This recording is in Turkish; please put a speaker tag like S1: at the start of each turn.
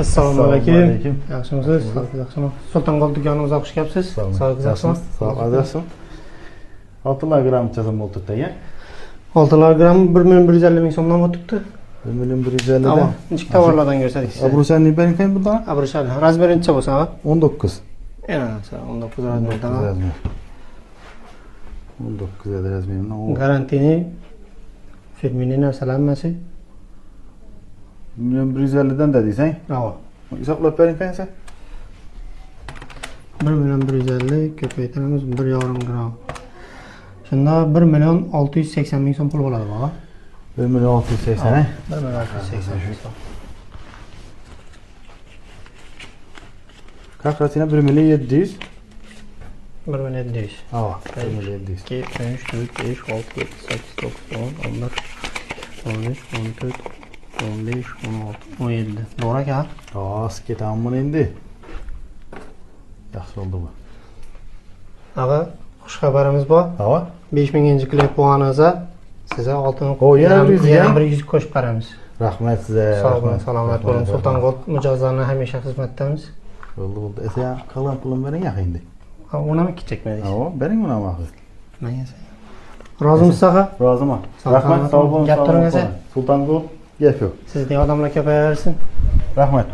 S1: Assalomu alaykum.
S2: Yaxshimisiz?
S1: Yaxshiman. Sulton Gold do'konimizga xush kelibsiz. Sog'lik yaxshimi?
S2: Sağ 6 gram çazım oldu ya.
S1: 6 gram 1.150 ming so'mdan o'tibdi.
S2: 1.150
S1: Tamam. Nechta tovarlardan ko'rsating siz?
S2: Abrusanni bering ham bundan?
S1: Abrushali. Razmeri necha bo'lsa, ha?
S2: 19.
S1: Yana 19 razmerdan.
S2: 19 razmeridan.
S1: Garantini firmini narsalar hammasi.
S2: 1.150 dan dediysen.
S1: Ava.
S2: Hisoblab bering kansa.
S1: 1.150 ko'paytiramiz 1.5 gram. Shunda 1.680 ming so'm pul bo'ladi, baba.
S2: 1.680 he?
S1: 1.680 ming so'm.
S2: Kakrasina 1.700.
S1: 1.700.
S2: Ava, 1.700.
S1: 2, 3, 4, 5, 6, 7, 8, 9, 10, 11, 13, 14, 15, 16, 17. Doğru aka?
S2: Az ketamın endi. Yaxshi oldu bu.
S1: Ağa, xush xabarimiz bor.
S2: Ava?
S1: 5000-chi klip bo'lganingizda sizga oltin
S2: yana
S1: bir yuz qo'shib beramiz.
S2: Rahmat size.
S1: Sog' bo'ling, salomat bo'ling. Sulton Gold mijozlarni hamisha xizmatdamiz.
S2: Oldu. Esa kalan pulum bering ya endi.
S1: Uni ham kechikmadingiz.
S2: Ava, bering uni ham.
S1: Menga rozimisiz ağa?
S2: Roziman.
S1: Sog'
S2: Rahmat, sog' bo'ling.
S1: Gap turing aka.
S2: Sulton Gold, gap yo'q.
S1: Sizdek odamlar ko'payaversin.
S2: Rahmat.